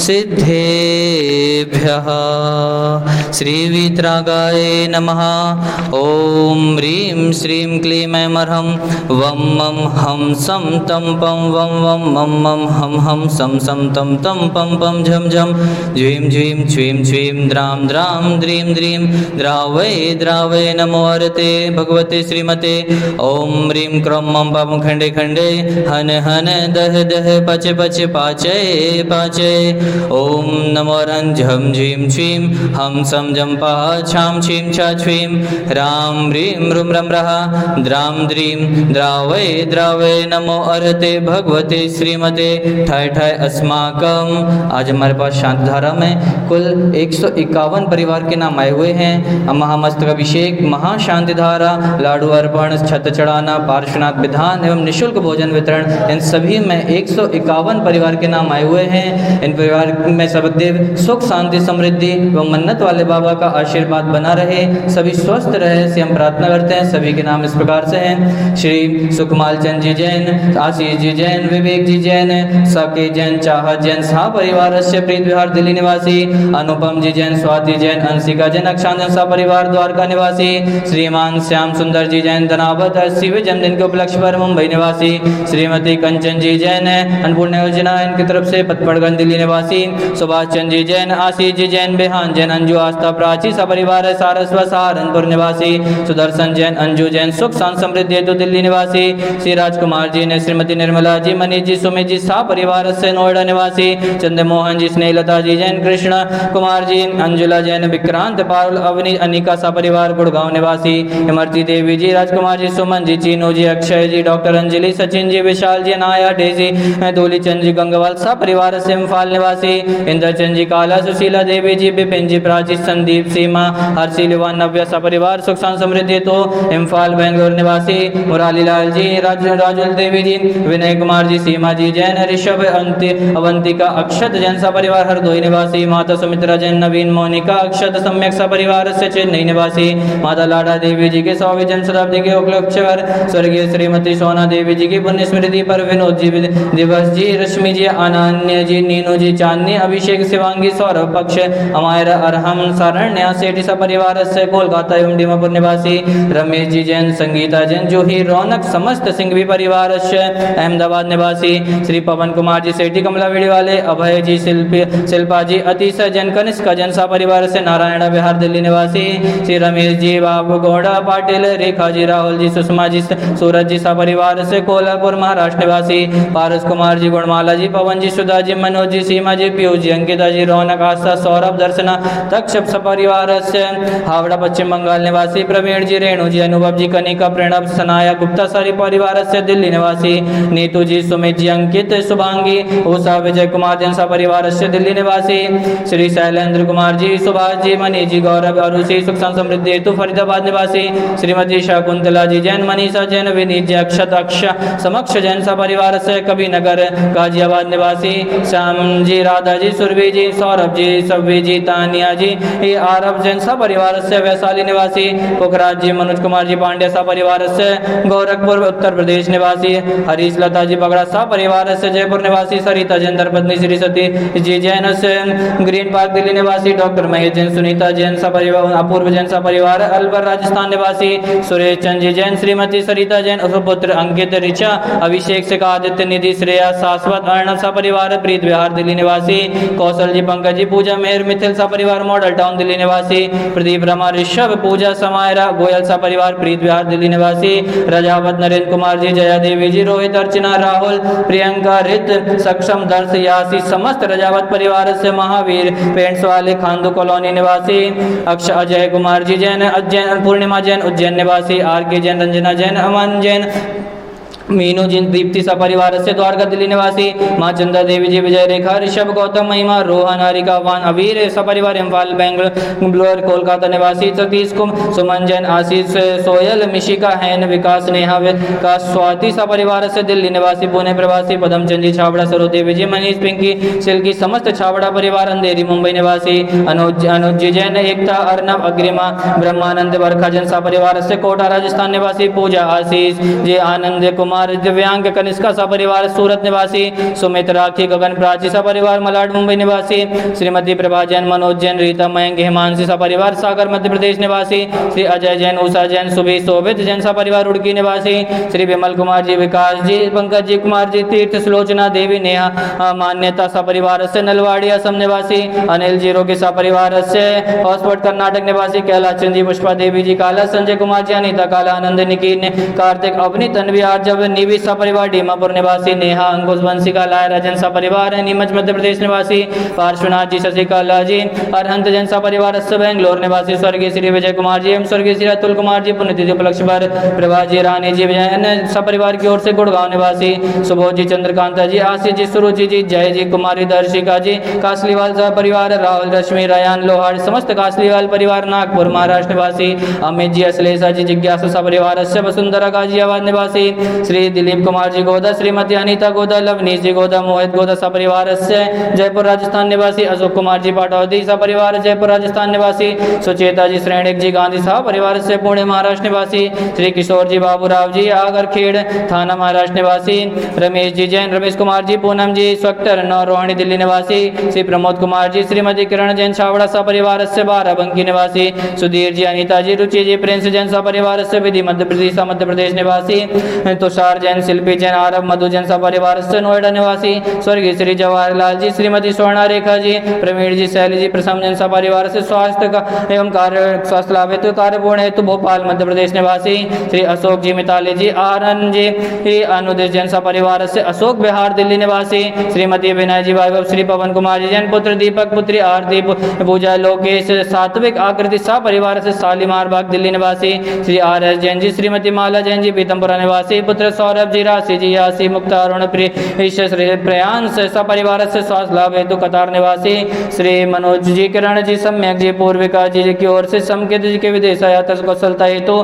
सिद्धेभ्यः। श्रीवीतरागाय नमः। ॐ ह्रीं श्रीं क्लीं ऐमर्हं वं मं हं सं तं पं वं वं मं मं हं हं सं सं तं तं पं पं झं झं झ्वीं झ्वीं छ्वीं छ्वीं द्रां द्रां द्रीं द्रीं द्रावै द्रावै नमो हरते भगवते श्रीमते। ॐ ह्रीं क्रौं मं पापं खण्डे खण्डे हन हन दह दह पच पच पाचय पाचय। ॐ नमो रं झं झीं छ्वीं हं सं जं पः छां छीं छा छ्वीं ह्रां ह्रीं ह्रूं रं रः द्रां द्रीं द्रावै द्रावै नमो अर्हते भगवते श्रीमते। ठाय ठाय अस्माकम। आज हमारे पास शांति धारा में कुल 151 परिवार के नाम आए हुए हैं। महामस्तक अभिषेक, महाशांति धारा, लाडू अर्पण, छत चढ़ाना, पार्श्वनाथ विधान एवं निःशुल्क भोजन वितरण, इन सभी में 151 परिवार के नाम आए हुए हैं। इन परिवार में सबदेव सुख शांति समृद्धि एवं मन्नत वाले बाबा का आशीर्वाद बना रहे, सभी स्वस्थ रहे, से हम प्रार्थना करते हैं। सभी के नाम इस प्रकार से हैं। श्री सुखमाल चंद जी जैन, आशीष जी जैन, विवेक जी जैन, सके जैन, चाहत जैन, सा परिवार से प्रीत विहार दिल्ली निवासी, अनुपम जी जैन, स्वाति जैन, अंशिका जैन, अक्षांत जैन, सा परिवार द्वारका निवासी, श्रीमान श्याम सुंदर जी जैन, धनावत 80वें जन्मदिन के उपलक्ष्य पर मुंबई निवासी, श्रीमती कंचन जी जैन, अन्नपूर्णा योजना इनकी तरफ से पतपड़गंज दिल्ली निवासी, सुभाष चंद जी जैन, आशीष जी जैन, बेहान जैन, अंजू आस्था प्राची, सा परिवार सारस्वत सहारनपुर निवासी, सुदर्शन जैन, अंजू जैन, सुख शांति समृद्धि हेतु दिल्ली निवासी, श्री राजकुमार जी ने, श्रीमती निर्मला जी, मनीष जी, सुमित जी, सा परिवार से नोएडा निवासी, चंद्रमोहन जी, स्नेहलता जी जैन, कृष्ण कुमार जी, अंजुला जैन, विक्रांत पारुल, अवनी, अनिका, सा परिवार गुड़गांव निवासी, इमरती देवी जी, राजकुमार जी, सुमन जी, चीनू जी, अक्षय जी, डॉक्टर अंजलि, सचिन जी, विशाल जी, नाया, डेजी, धोली चंद जी, गंगवाल, सा परिवार से इम्फाल निवासी, इंद्रचंद जी, काला, सुशीला देवी जी, बिपिन जी, प्राची, संदीप, सीमा, हर्षी, लिवान, नव्या, सा परिवार सुख शांति समृद्धि तो इम्फाल बेंगलोर निवासी, मुराली लाल जी, राजुल देवी जी, विनय कुमार जी, सीमा जी जैन, ऋषभ, अवंतिका, अक्षत जैन, सा परिवार हरदोई निवासी, माता सुमित्रा जैन, नवीन, मोनिका, अक्षत, सम्यक, सा परिवार से चेन्नई निवासी, माता लाडा देवी जी के 100वीं जन्म शताब्दी के उपलक्ष्य पर स्वर्गीय श्रीमती सोना देवी जी की पुण्य स्मृति पर विनोद जी दिवस जी, रश्मि जी, अनन्य जी, नीनू जी, चांदनी, अभिषेक, शिवांगी, सौरभ, पक्ष, अमायरा, अरहम, शरण्या सेठी, सा परिवार से कोलकाता एवं डीमापुर निवासी, रमेश जी जैन, संगीता जैन, जूही, रौनक, समस्त सिंघवी परिवार से अहमदाबाद निवासी, श्री पवन कुमार जी सेठी, कमला वेड़ी वाले, अभय जी, शिल्पा जी, अतीशा जैन, कनिष्का जैन, सा परिवार से नारायणा बिहार दिल्ली निवासी, श्री रमेश जी, बाबू गौड़ा पाटिल, रेखा जी, राहुल जी, सुषमा जी, सूरज जी, सा परिवार से कोल्हापुर महाराष्ट्र निवासी, पारस कुमार जी, गुणमाला जी, पवन जी, सुधा जी, मनोज जी, सीमा जी, पीयूष जी, अंकिता जी, रौनक, आस्था, सौरभ, दर्शना, तक्षप, सा परिवार से हावड़ा पश्चिम बंगाल निवासी, प्रवीण जी, रेणु जी, अनुभव जी, कनिका, प्रणब, सनाया, गुप्ता, सारी परिवार से दिल्ली निवासी, नीतू जी, सुमित जी, अंकित, शुभांगी, उषा, विजय कुमार जैन, सा परिवार से दिल्ली निवासी, श्री शैलेंद्र कुमार जी, सुभाष जी, मनीष जी, गौरव, अरुषि, सुख शांति समृद्धि हेतु फरीदाबाद निवासी, श्रीमती शकुंतला जी जैन, मनीषा जैन, विनीत जी, अक्षत, अक्ष, समक्ष जैन, सा परिवार से कभी नगर गाजियाबाद निवासी, श्याम जी, राधा जी, सुरभि जी, सौरभ जी, सव्वी जी, तानिया जी, आरब जैन, सा परिवार से वैशाली निवासी, पुखराज जी, मनोज कुमार जी, पांड्या, सा परिवार से गोरखपुर उत्तर प्रदेश निवासी, हरीश लता जी, बगड़ा, सा परिवार से जयपुर निवासी, सरिता जैन, धर्मपत्नी, श्री सती जी जैन से ग्रीन पार्क दिल्ली निवासी, डॉक्टर महेश जैन, सुनीता जैन, सा परिवार, अपूर्व जैन, सा परिवार अलवर राजस्थान निवासी, सुरेश चंद जी जैन, श्रीमती सरिता जैन, पुत्र अंकित, ऋचा, अभिषेक से आदित्य, निधि, श्रेया, शाश्वत, अर्णव, सा परिवार प्रीत विहार दिल्ली निवासी, कौशल जी, पंकज जी, पूजा, मेहर, मिथिल, सा परिवार मॉडल टाउन दिल्ली निवासी, प्रदीप, रमा, ऋषभ, पूजा, समायरा, गोयल, सा परिवार प्रीत विहार दिल्ली निवासी, रजावत, नरेंद्र कुमार जी, जया देवी जी, रोहित, अर्चना, राहुल, प्रियंका, रित, सक्षम, दर्श, यासी, समस्त रजावत परिवार से महावीर, पेंट्स वाले, खांदू कॉलोनी निवासी, अक्ष, अजय कुमार जी जैन, अजैन, पूर्णिमा जैन, उज्जैन निवासी, आर के जैन, रंजना जैन, अमन जैन, मीनू जी, दीप्ति, सा परिवार से द्वारका दिल्ली निवासी, माँ चंदा देवी जी, विजय रेखा, ऋषभ, गौतम, महिमा, रोहन, हारिका, वान, अवीर, सा परिवार इम्फाल बेंगलोर कोलकाता निवासी, सतीश कुमार, सुमन जैन, आशीष, सोयल, मिशिका, हैन, विकास, नेहा, विकास, स्वाति, सा परिवार से दिल्ली निवासी, पुणे प्रवासी, पदमचंद जी, छाबड़ा, सरो देवी जी, मनीष, पिंकी, सिल्की, समस्त छाबड़ा परिवार, अंधेरी मुंबई निवासी, अनुज जी जैन, एकता, अर्नब, अग्रिमा, ब्रह्मानंद, वर्खा जैन, सा परिवार से कोटा राजस्थान निवासी, पूजा, आशीष जी, आनंद कुमार कुमार दिव्यांग कनिष्का सपरिवार सूरत निवासी, सुमित राखी गगन प्राची सपरिवार मलाड मुंबई निवासी, श्रीमती प्रभा जैन मनोज जैन रीता मयंक हिमांशी सपरिवार सागर मध्य प्रदेश निवासी, श्री अजय जैन उषा जैन सुबी शोभित जैन सपरिवार रुड़की निवासी, श्री विमल कुमार जी विकास जी पंकज जी कुमार जी तीर्थ सुलोचना देवी नेहा मान्यता सपरिवार से नलवाड़ी असम निवासी, अनिल जी रोगी सपरिवार से हॉस्पिटल कर्नाटक निवासी, कैलाश चंद जी पुष्पा देवी जी काला, संजय कुमार जी अनिता काला, आनंद निकी ने कार्तिक अवनी तन्वी आर्जव निवि सपरिवार डीमापुर निवासी, नेहा अंकुश वंशिका लाय राजन सपरिवार नीमच मध्य प्रदेश निवासी, पार्श्वनाथ जी शशिकला जी अरहंत जैन सपरिवार बेंगलोर निवासी, स्वर्गीय श्री विजय कुमार जी एवं स्वर्गीय श्री अतुल कुमार जी पुण्यतिथि उपलक्ष्य पर प्रभा जी रानी जी जैन सपरिवार की ओर से गुड़गांव निवासी, सुबोध जी चंद्रकांता जी आशीष जी सुरुचि जी जय जी कुमारी दर्शिका जी कासलीवाल परिवार, राहुल रश्मि रयान लोहार समस्त कासलीवाल परिवार नागपुर महाराष्ट्र निवासी, अमित जी अश्लेषा जी जिज्ञासा सपरिवार से वसुंधरा गाजियाबाद निवासी, श्री दिलीप कुमार जी गोदा, श्रीमती अनीता गोदा, लवनीश जी गोदा, मोहित गोदा सपरिवार से जयपुर राजस्थान निवासी, अशोक कुमार जी पाटौदी सपरिवार जयपुर राजस्थान निवासी, सुचेता जी श्रेणिक जी गांधी सपरिवार से पुणे महाराष्ट्र निवासी, श्री किशोर जी बाबूराव जी आगरखेड़ थाना महाराष्ट्र निवासी, रमेश जी जैन रमेश कुमार जी पूनम जी स्वक्टर नौ रोहिणी दिल्ली निवासी, श्री प्रमोद कुमार जी श्रीमती किरण जैन छावड़ा सपरिवार से बाराबंकी निवासी, सुधीर जी अनीता जी रुचि जी प्रिंस जैन सपरिवार से विधि मध्य प्रदेश निवासी, तुषार जैन शिल्पी जैन आरब मधु जैन सपरिवार से नोएडा निवासी, स्वर्गीय श्री जवाहरलाल जी श्रीमती स्वर्णा रेखा जी प्रवीण जी शैली जी प्रसम जैन सपरिवार से स्वास्थ्य का एवं कार्य स्वास्थ्य लाभ हेतु कार्यपूर्ण हेतु भोपाल मध्य प्रदेश निवासी, श्री अशोक जी मिताली जी आरन जी अनुदेश जैन सपरिवार से अशोक बिहार दिल्ली निवासी, श्रीमती विनय जी वैभव श्री पवन कुमार जी जैन पुत्र दीपक पुत्री आरती पूजा लोकेश सात्विक आकृति सपरिवार से शालीमार बाग दिल्ली निवासी, श्री आर एस जैन जी श्रीमती माला जैन जी पीतमपुरा निवासी, पुत्र सौरभ जी राशि जी यासी मुक्ता अरुण प्रिय प्रयांश सपरिवार से स्वास्थ्य लाभ हेतु कतार निवासी, श्री मनोज जी किरण जी सम्यक जी पूर्विका जी की ओर से समकेत जी के विदेश यात्रा कुशलता हेतु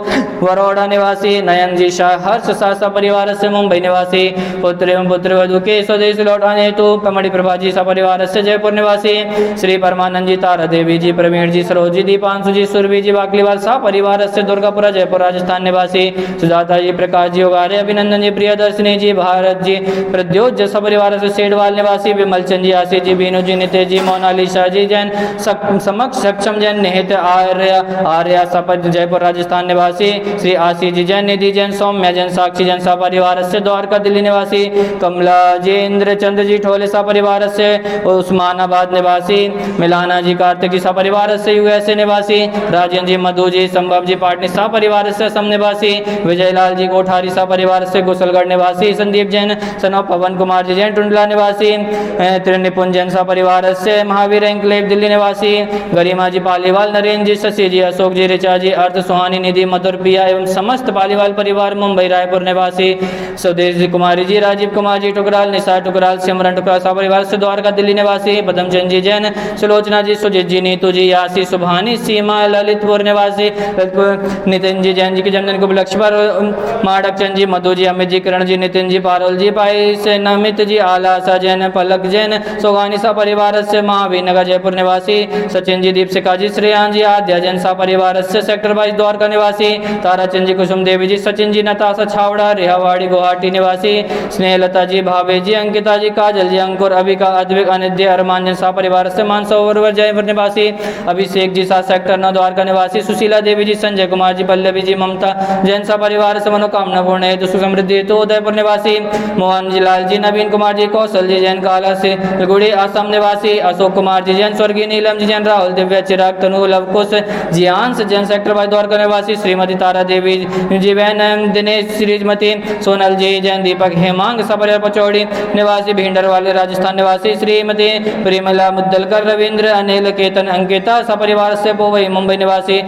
बड़ौदा निवासी, नयन जी शाह हर्ष शाह सपरिवार से मुंबई निवासी, पुत्र एवं पुत्र वधु के स्वदेश लौटाने हेतु कमड़ी प्रभा जी सपरिवार से जयपुर निवासी, श्री परमानंद जी तारा देवी जी प्रवीण जी सरोज जी दीपांशु जी सुरभि जी बाकलीवाल सपरिवार से दुर्गापुरा जयपुर राजस्थान निवासी, सुजाता जी प्रकाश जी उगारे अभिनंदन जी प्रियदर्शनी जी भारत जी प्रद्योज सपरिवार से सेडवाल निवासी, विमल चंद जी आशीष जी बीनू जी नितेश जी मोनालिशा जी जैन समक्ष सक्षम जैन निहित आर्या सपत जयपुर राजस्थान निवासी, श्री आशीष जी जैन निधि जैन सौम्या जैन साक्षी जैन सपरिवार से द्वारका दिल्ली निवासी, कमला जी इंद्र चंद्र जी ठोले सपरिवार से उस्मानाबाद निवासी, मिलाना जी कार्तिक जी सपरिवार से यूएसए निवासी, राजेंद्र जी मधु जी संभव जी पाटनी सपरिवार से असम निवासी, विजयलाल जी कोठारी सपरिवार से कुशलगढ़ निवासी, संदीप जैन सनौ पवन कुमार जी जैन टुंडला निवासी, त्रिनिपुन जैन सपरिवार से महावीर एंकलेव दिल्ली निवासी, गरिमा जी पालीवाल नरेंद्र जी शशि जी अशोक जी ऋचा जी अर्थ सुहानी निधि मधुर प्रिया एवं समस्त पालीवाल परिवार मुंबई रायपुर निवासी, स्वदेश जी कुमारी जी राजीव कुमार जी टुकराल निशा टुकराल सिमरन टुकराल सपरिवार से द्वारका दिल्ली निवासी, पदमचंद जी जैन सुलोचना जी सुजित जी नीतू जी यासी सुभानी सीमा ललितपुर निवासी, नितिन जी जैन जी के जन्मदिन को उपलक्ष्य पर माडक चंद जी मधु जी अमित जी किरण जी नितिन जी पारोल जी पाई से नमित जी आलासा जैन पलक जैन सोगानी सपरिवार से महावीर नगर जयपुर निवासी, सचिन जी दीपशिका जी श्रेयान जी आद्या जैन सपरिवार से सेक्टर 22 द्वारका निवासी, ताराचंद जी कुसुम देवी जी सचिन जी नताशा छावड़ा रेहावाड़ी गुवाहाटी निवासी, स्नेहलता जी भावे जी अंकिता जी काजल जी अंकुर अभिका अद्विक अनिध्य अरमान जैन सपरिवार से मानसरोवर जयपुर निवासी, अभिषेक जी 7 सेक्टर 9 द्वारका निवासी, सुशीला देवी जी संजय कुमार जी पल्लवी जी ममता जैन सपरिवार से मनोकामना पूर्ण हेतु समृद्धि हेतु उदयपुर निवासी, मोहन जी लाल जी नवीन कुमार जी कौशल जी जैन काला से गुड़ी असम निवासी, अशोक कुमार जी जैन स्वर्गीय नीलम जी जैन राहुल दिव्या चिराग तनु लवकुश जियांश जैन सेक्टर 22 द्वारका निवासी, श्रीमती तारा देवी जी बहन दिनेश श्रीमती सोनल जी जैन दीपक हेमांग सपरिवार पचौड़ी निवासी, भिंडर वाले राजस्थान निवासी, श्रीमती प्रेमला मुद्दलकर रविंद्र अनिल केतन अंकिता सपरिवार से पोवई मुंबई निवासी,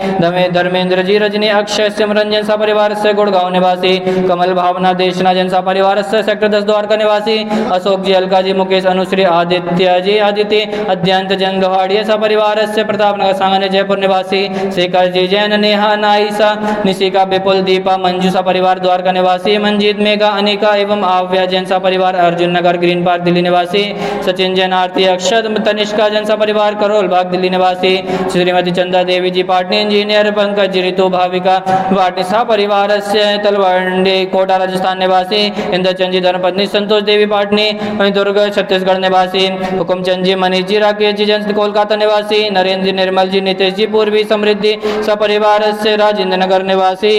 धर्मेंद्र जी रजनी अक्षय सिमरन जैन सपरिवार से गुड़गांव निवासी, कमल भावना देशना जैन सपरिवार से सेक्टर 10 द्वारका निवासी, अशोक जी अलका जी मुकेश अनुश्री आदित्य जी आदित्य अद्यंत जैन गवाड़िया सपरिवार से प्रतापनगर सांगने जयपुर निवासी, शेखर जी जैन नेहा नाइसा निशिका विपुल दीपा मंजू सपरिवार द्वारका निवासी, मंजीत मेघा अनिका एवं आव्या जैन सपरिवार अर्जुन नगर ग्रीन पार्क दिल्ली निवासी, सचिन जैन आरती अक्षत तनिष्का जैन सपरिवार करोल बाग दिल्ली निवासी, श्रीमती चंदा देवी जी पाटनी इंजीनियर पंकज ऋतु भाविका पाटनी सपरिवार से तलवंडी कोटा कोटा राजस्थान निवासी, इंद्रचंद जी धर्मपत्नी संतोष देवी पाटनी, दुर्ग छत्तीसगढ़ निवासी, हुकुमचंद जी, मनीष जी, राकेश जी जैन कोलकाता निवासी, नरेंद्र जी, निर्मल जी, नितेश जी पूर्वी समृद्धि सपरिवार से राजेंद्र नगर निवासी,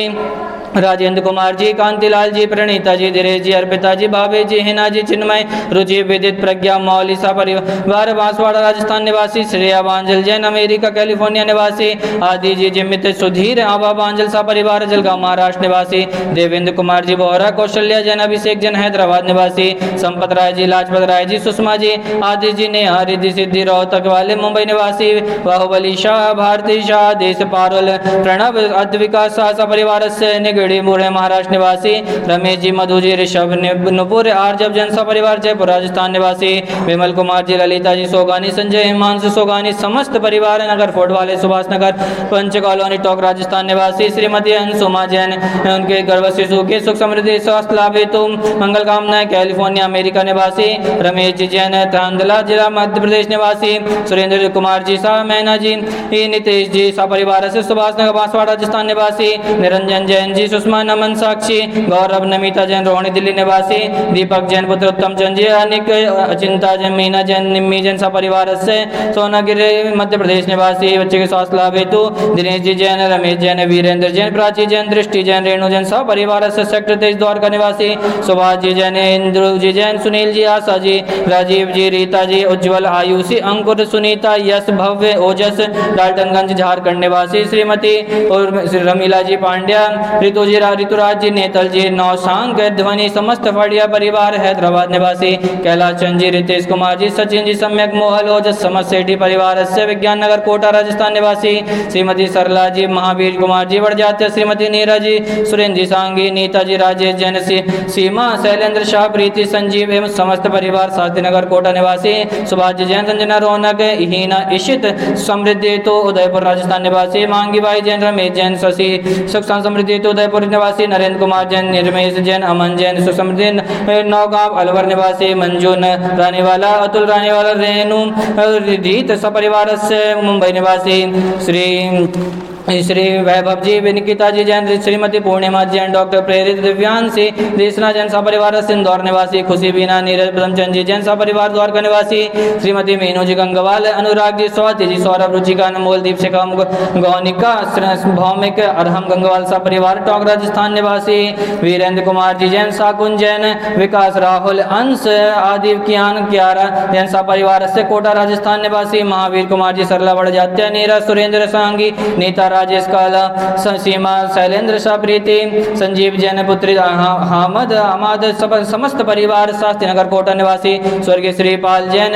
राजेंद्र कुमार जी, कांतिलाल जी, प्रणीता जी, धीरेश जी, अर्पिता जी, भावे जी, हिना जी, चिन्मय, रुचि, विदित, प्रज्ञा, मौली सा परिवार बांसवाड़ा राजस्थान निवासी, श्रेया बांजल जैन अमेरिका कैलिफोर्निया निवासी, आदि जी, जिमित सुधीर, आबा बांजल सा परिवार जलगांव महाराष्ट्र निवासी, देवेंद्र कुमार जी बोहरा, कौशल्या जैन, अभिषेक जैन हैदराबाद निवासी, संपत राय जी, लाजपत राय जी, सुषमा जी, आदि जी, नेहा, रिद्धि सिद्धि, रोहतक वाले मुंबई निवासी, बाहुबली शाह, भारती शाह, देश पारुल, प्रणव, अद्विका शाह सा परिवार से निगड़ी मुरे महाराष्ट्र निवासी, रमेश जी, मधु जी, ऋषभ नुपुर, आर्जब जैन सा परिवार जयपुर राजस्थान निवासी, विमल कुमार जी, ललिता जी सोगानी, संजय हिमांशु सोगानी, समस्त परिवार नगर फोर्ट वाले सुभाष नगर पंच कॉलोनी टोक राजस्थान निवासी, श्रीमती अंशुमा जैन, उनके गर्भ शिशु के सुख समृद्धि स्वास्थ्य लाभ हेतु मंगल कामनाएं, कैलिफोर्निया अमेरिका निवासी, रमेश जी जैन, थांदला जिला मध्य प्रदेश निवासी, सुरेंद्र कुमार जी शाह, मैना जी, नितेश जी सा परिवार से सुभाष नगर बांसवाड़ा राजस्थान निवासी, निरंजन जैन जी, सुषमा नमन साक्षी, गौरव नमिता जैन रोहिणी दिल्ली निवासी, दीपक जैन पुत्र उत्तम चंद जी, अनिक अचिंता जैन, मीना जैन, निम्मी जैन सा परिवार से सोनागिरी मध्य प्रदेश निवासी, बच्चे के स्वास्थ्य लाभ हेतु दिनेश जी जैन, रमेश जैन, वीरेंद्र जैन, प्राची जैन, दृष्टि जैन, रेणु जैन सा परिवार से सेक्टर 23 द्वारका निवासी, सुभाष जी जैन, इंद्र जी जैन, सुनील जी, आशा जी, राजीव जी, रीता जी, उज्ज्वल, आयुषी, अंकुर, सुनीता, यश, भव्य, ओजस, डाल्टनगंज झारखंड निवासी, श्रीमती और रमीला जी पांड्या, ऋतु जी, ऋतुराज जी, नेतल जी, नौशांक, ध्वनि, समस्त फड़िया परिवार हैदराबाद निवासी, कैलाश चंद जी, रितेश कुमार जी, सचिन जी, सम्यक मोहल, ओजस, समस्त सेठी परिवार से विज्ञान नगर कोटा राजस्थान निवासी, श्रीमती सरला जी, महावीर कुमार जी वड़जात्य, श्रीमती नीरा जी, सुरेंद्र जी सांगी, नीता जी, राजेश जैन, सीमा, शैलेंद्र शाह, प्रीति, संजीव एवं समस्त परिवार शास्त्री नगर कोटा निवासी, सुभाष जी जैन, संजना रौनक, हीना, इशित, समृद्धि तो उदयपुर राजस्थान निवासी, मांगी बाई जैन, रमेश जैन, शशि, सुख समृद्धि तो उदयपुर निवासी, नरेंद्र कुमार जैन, निर्मेश जैन, अमन जैन, सुसमृद्धि नौगांव अलवर निवासी, मंजून रानीवाला, अतुल रानीवाला, रेणु रीत सपरिवार से मुंबई निवासी, श्री वैभव जी, निकिता जी जैन, श्रीमती पूर्णिमा जैन, डॉक्टर प्रेरित, दिव्यांशी, देशना जैन सपरिवार सिंदौर निवासी, खुशी बीना, नीरज प्रथमचंद जी जैन सपरिवार द्वारका निवासी, श्रीमती मीनू जी गंगवाल, अनुराग जी, स्वाति जी, सौरभ, रुचिका, अनमोल, दीपशिका, गौनिका, भौमिक, अरहम गंगवाल सपरिवार टोंक राजस्थान निवासी, वीरेंद्र कुमार जी जैन, साकुन जैन, विकास, राहुल, अंश, आदिव, कियान, क्यारा जैन सपरिवार से कोटा राजस्थान निवासी, महावीर कुमार जी, सरला बड़जात्या, नीरज, सुरेंद्र सांगी, नीता, राजेश काला, सीमा, शैलेंद्र शाह, प्रीति, संजीव जैन, पुत्री हामद, अहमद, समस्त परिवार शास्त्री नगर कोटा निवासी, स्वर्गीय श्रीपाल जैन,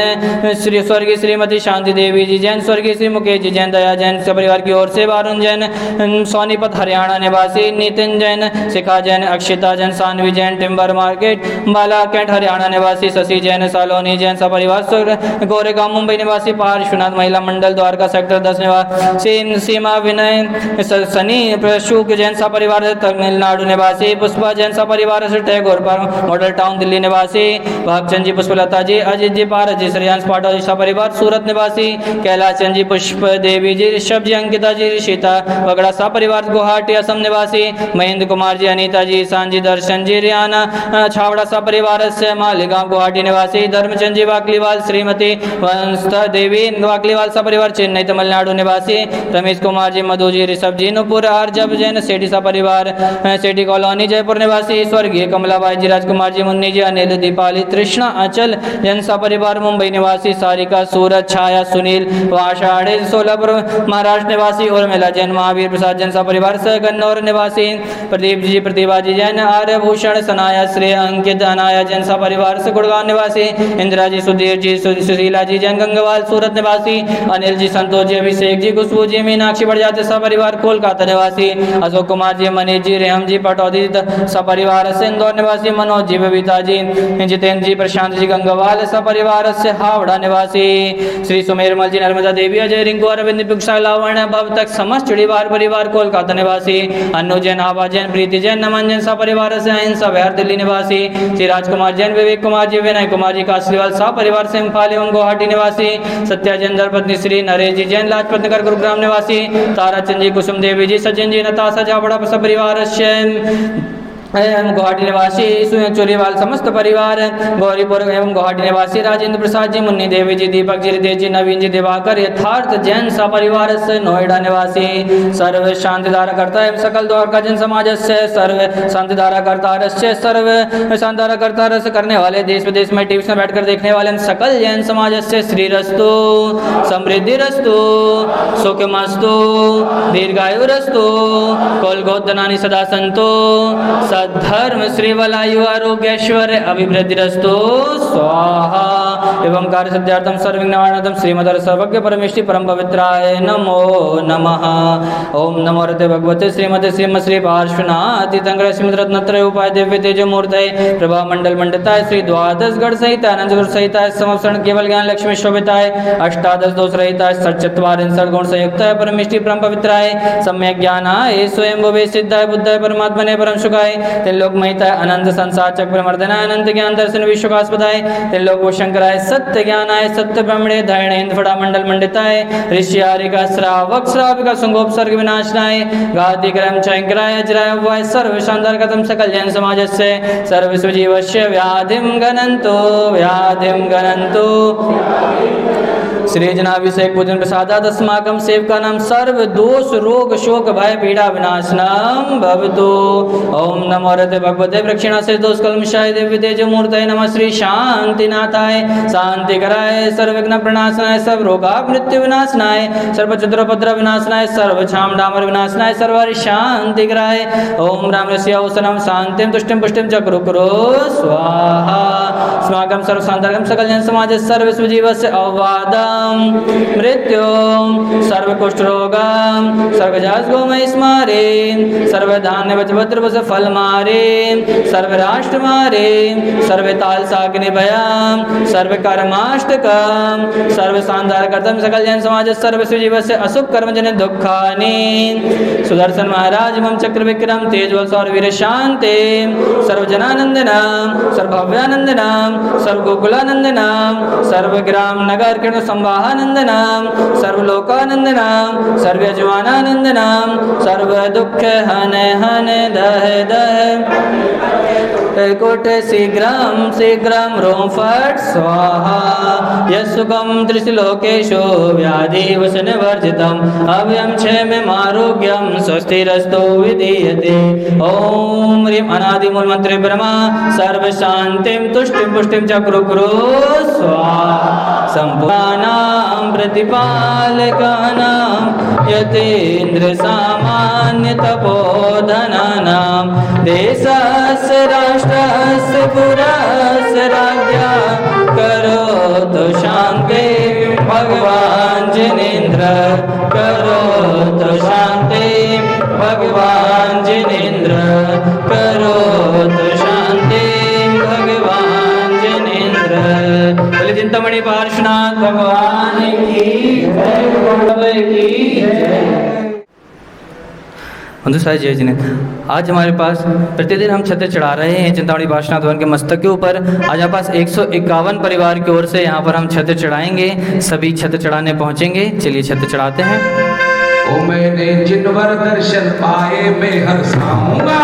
स्वर्गीय श्रीमती शांति देवी जी जैन, स्वर्गीय श्री मुकेश जी जैन, दया जैन परिवार की ओर से, वारुण जैन, सोनीपत हरियाणा निवासी, नितिन जैन, शिखा जैन, अक्षिता जैन, सानवी जैन, टिम्बर मार्केट, बाला कैंट हरियाणा निवासी, शशि जैन, सालोनी जैन सपरिवार गोरेगांव मुंबई निवासी, पार विश्वनाथ महिला मंडल द्वारका सेक्टर 10 निवासी, सीमा विनय, सनी प्रशुक जैन सा परिवार से तमिलनाडु निवासी, पुष्पा जैन सा परिवार से टैगोर मॉडल टाउन दिल्ली निवासी, भागचंद जी, पुष्पलता जी, अजित जी, पारस जी, श्रेयांश पाठक जी सा परिवार सूरत निवासी, कैलाश चंद जी, पुष्प देवी जी, ऋषभ जी, अंकिता जी, ऋषिता वगड़ा सा परिवार गुवाहाटी असम निवासी, महेंद्र कुमार जी, अनीता जी, ईशान जी, दर्शन जी, रियाना छावड़ा सा परिवार से मालेगांव गुवाहाटी निवासी, धर्मचंद जी वाकलीवाल, श्रीमती वंशता देवी वाकलीवाल सा परिवार चेन्नई तमिलनाडु निवासी, रमेश कुमार जी, मधु जी, ऋषभ जी, नुपुर, आर्जब जैन, सेठी सा परिवार सेठी कॉलोनी जयपुर निवासी, स्वर्गीय कमलाबाई जी, राजकुमार जी, मुन्नी जी, अनिल, दीपाली, तृष्णा, अचल जैन सा परिवार मुंबई निवासी, सारिका, सूरज, छाया, सुनील, आषाढ़, सोलापुर महाराष्ट्र निवासी, और मेला जैन, महावीर प्रसाद जैन सा परिवार से गन्नौर निवासी, प्रदीप जी, प्रतिभा जी जैन, आर्यभूषण, सनाया, श्रेय, अंकित, अनाया जैन सा परिवार से गुड़गांव निवासी, इंदिरा जी, सुधीर जी, सुशीला जी जैन गंगवाल सूरत निवासी, अनिल जी, संतोष जी, अभिषेक जी, खुशबू जी, मीनाक्षी बढ़ सपरिवार कोलकाता निवासी, अशोक कुमार जी, मनीष जी, रेहम जी, पटौदी सपरिवार से इंदौर निवासी, मनोज जी, बबीता जी, जितेंद्र जी, प्रशांत जी गंगवाल सपरिवार से हावड़ा निवासी, श्री सुमेरमल जी, नर्मदा देवी, अजय, रिंकू, अरविंद, पिक्षा, लावण्य, भव तक समस्त चुड़ीवार परिवार कोलकाता निवासी, अनु जैन, आभा जैन, प्रीति जैन, नमन जैन सपरिवार से अहिंसा बिहार दिल्ली निवासी, श्री राजकुमार जैन, विवेक कुमार जी, विनय कुमार जी, कासलीवाल सपरिवार से इम्फाल एवं गुवाहाटी निवासी, सत्या जैन, धर्मपत्नी श्री नरेश जी जैन, लाजपत नगर गुरुग्राम निवासी, ताराचंद जी, कुसुम देवी जी, सचिन जी, नताशा झाबड़ा सपरिवार एवं गुवाहाटी निवासी चोरीवाल समस्त परिवार, गौरीपुर एवं गुवाहाटी निवासी राजेंद्र प्रसाद जी, मुन्नी देवी जी, दीपक जी, रितेश जी, नवीन जी, दिवाकर यथार्थ जैन सपरिवार से नोएडा निवासी सर्व शांति धारा करता है सकल द्वारका जन समाज से सर्व शांति धारा करता सर्व शांति धारा करता करने वाले देश विदेश में टीवी में बैठकर देखने वाले सकल जैन समाज से श्री रस्तु समृद्धि रस्तु सुखमस्तु दीर्घायु रस्तु कोलगोधनानि सदा संतो सद्धर्म श्रीवलायु आरोग्यश्वर अभिवृद्धिरस्तु स्वाहा एवं कार्य सिद्धार्थम सर्वज्ञानार्थम श्रीमद् सर्वज्ञ परमेष्टि परम पवित्राय नमो नमः। ओम नमो रते भगवते श्रीमते श्रीमद श्री पार्श्वनाथ तीर्थंकर श्रीमद रत्नत्रय उपाय दिव्य तेज मूर्तये प्रभा मंडल मंडिताय श्री द्वादश गढ़ सहित आनंद गुरु सहिताय समवसरण केवल ज्ञान लक्ष्मी शोभिताय अष्टादश दोष रहिताय सच्चत्वारिंसठ गुण संयुक्ताय परमेष्टि परम पवित्राय सम्यक ज्ञानाय स्वयं भवे सिद्धाय बुद्धाय परमात्मने परम सुखाय त्रिलोक महिताय अनंत संसार चक्र मर्दनाय अनंत ज्ञान दर्शन विश्वकास्पदाय त्रिलोक शंकराय सत्य ज्ञानाय सत्य ब्रह्मणे धैर्णेन्द्र फड़ा मंडल मंडिताय ऋषियारिका श्रावक श्राविका संगोपसर्ग विनाशनाय गाति क्रम चंक्राय अजराय वाय सर्व शानदार कथम सकल जैन समाजस्य सर्व सुजीवस्य व्याधिम गणन्तु श्री जनाभिषेक पूजन प्रसादात् अस्माकं सेवका नाम सर्व दोष रोग शोक भय पीड़ा विनाशनम भवतु। ओम नमो रते भगवते प्रक्षिणा से दोष कलमशाय दिव्य तेज मूर्तये नमः श्री शांतिनाथाय शांति कराय सर्वविघ्न प्रणाशनाय सर्व रोगा मृत्यु विनाशनाय सर्व चतुरपद्र विनाशनाय सर्व छाम डामर विनाशनाय सर्व शांति कराय। ओम राम रस्यौसनम शांतिम तुष्टिम पुष्टिम च कुरु स्वाहा अस्माकं सर्व शांतार्गम सकल जन समाज सर्व सुजीवस्य अवादम मृत्यु सर्व कुष्ठ रोगम सर्वजास गोमय स्मारे सर्व धान्य वज्रभद्र वस फल मारे सर्व राष्ट्र मारे सर्व ताल साग्नि भयम सर्व कर्माष्टकम सर्व शानदार कर्तम सकल जन समाज सर्व सुजीव से अशुभ कर्म जन दुखानि सुदर्शन महाराज मम चक्र विक्रम तेजवल सौर वीर शांति सर्व जनानंदनम सर्व भव्यानंदनम सर्व गोकुलानंदनम सर्व ग्राम नगर किरण संवाहानंदनम सर्व लोकानंदनम सर्व जवानानंदनम सर्व दुख हन हन दह दह कोट शीघ्रम शीघ्रम रोम फट स्वाहा यस्सुखम त्रिलोकेशो व्याधि वसन वर्जितम अव्यम क्षेम आरोग्यम स्वस्तिरस्तु विधीयते। ओम ह्रीं अनादि मूल मंत्र ब्रह्मा सर्व शांतिम तुष्टिम पुष्टिम च कुरु स्वाहा संपूर्णानां प्रतिपालकानां यतीन्द्र सामान्य तपोधनानां देशस्य राष्ट्रस्य पुरस्य राज्ञा करोतु शान्ति भगवान् जिनेन्द्र करोतु शान्ति भगवान् जिनेन्द्र करोतु शान्ति भगवान् जिनेन्द्र। बोले चिंतामणि पार्श्वनाथ भगवान की जय। बंधु साहिब जय जिने, आज हमारे पास प्रतिदिन हम छत्र चढ़ा रहे हैं चिंतामणि पार्श्वनाथ भगवान के मस्तक के ऊपर। आज हमारे पास 151 परिवार की ओर से यहाँ पर हम छत्र चढ़ाएंगे। सभी छत्र चढ़ाने पहुँचेंगे। चलिए छत्र चढ़ाते हैं। ओ मैंने जिनवर दर्शन पाए मैं हर्षाऊंगा,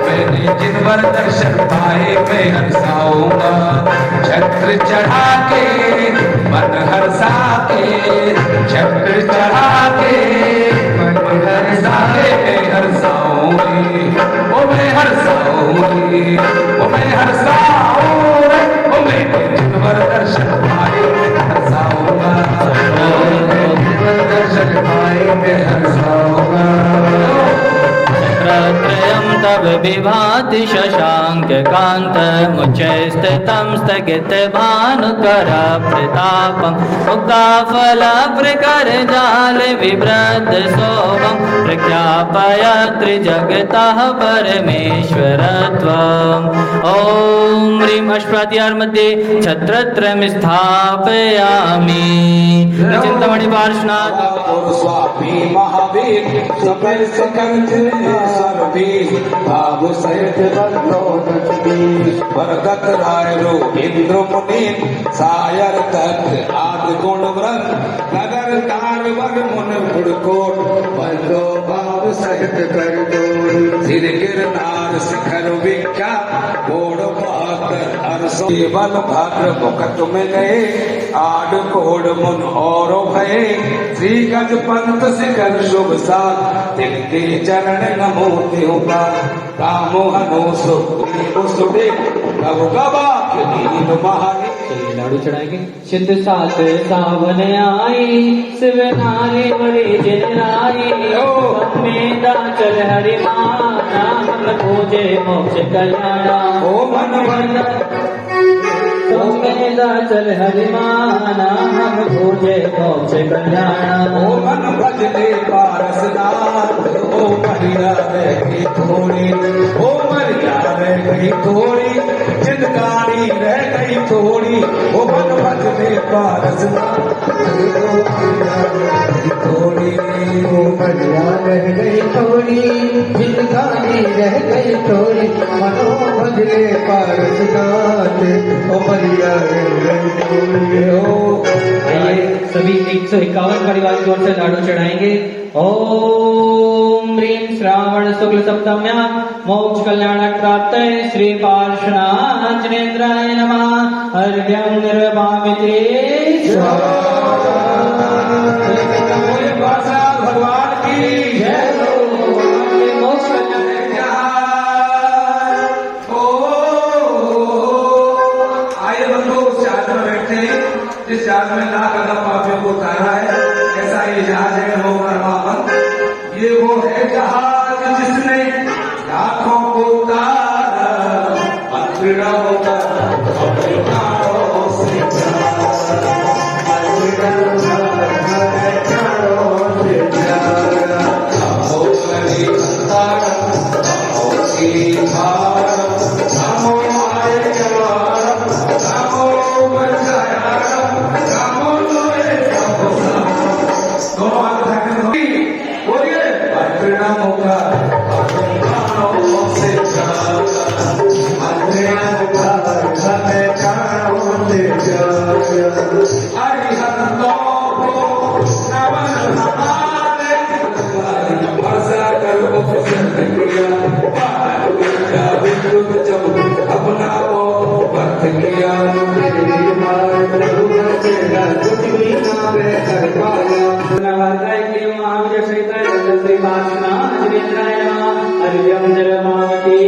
मैंने जिनवर दर्शन पाए मैं हर्षाऊंगा। छत्र चढ़ा के मन हर्षा के, छत्र चढ़ा के मन हर्षा के मैं हर्षाऊंगी। ओ मैं हर्षाऊंगी, ओ मैं हर्षाऊंगी। ओ मैंने जिनवर दर्शन पाए मैं हर्षाऊंगा, दर्शन पाए मैं हर्षाऊंगा। त्रयं तव विभाति शशांक कांत मुच्चै स्थितं स्थगित भानुकर प्रतापं मुक्ताफल प्रकर जाल विभ्रत शोभं प्रख्यापय त्रिजगतः परमेश्वरत्वम्। ॐ ह्रीं अष्टप्रहर मध्ये छत्रत्रयं स्थापयामि। चिंतामणि पार्श्वनाथ स्वामी महावीर सफल सकंठ सर्वी भाव सहित बरकत राय रो इंद्र मुनि सायर तक आदि गुण व्रत नगर तार वर मुन गुड़कोट बंदो भाव सहित कर दो। सिर गिरनार शिखर विख्यात घोड़ बहादुर अरसो केवल भद्र मुकट में गए आड कोड मुन और भये श्री गज पंत शिखर शुभ साथ तिनके चरण नमो त्योपा कामो हनो सुडे कब कबा नील महानी। चलिए लाडू चढ़ाएंगे। सिद्ध साथ सावन आई शिव नारी बड़े जिन आई में दाचल हरि माना हम खोजे मोक्ष कल्याणा ओ मन मन में दाचल हरि माना हम खोजे मोक्ष कल्याणा ओ मन भजते पारसनाथ ओ मरिया रह गई थोड़ी ओ मरिया रह गई थोड़ी जिनकारी रह गई थोड़ी ओ मन भजते पारसनाथ थोड़ी ओ मरिया रह गई थोड़ी जिंदगानी रह गई थोड़ी मनो भजले पारसनाथ ओ मरिया रह गई थोड़ी आइए सभी 151 परिवार की ओर से लाडू चढ़ाएंगे। ओम ह्रीं श्रावण शुक्ल सप्तम्यां मोक्ष कल्याण प्राप्त श्री पार्श्वनाथ जिनेन्द्राय नमः अर्घ्यं निर्वामिते भगवान की जय मोक्ष कल्याण आइए बंधु जहाज में बैठते हैं। इस जहाज में लाख अदम पापियों को उतारा है। ऐसा ये जहाज है वो परमात्मा ये वो है जहाज जिसने लाखों को उतारा मंत्रणा होता अपना भक्त किया श्री पार्श्वनाथ जिनेन्द्राय नमः अर्घ्यं निर्वामिते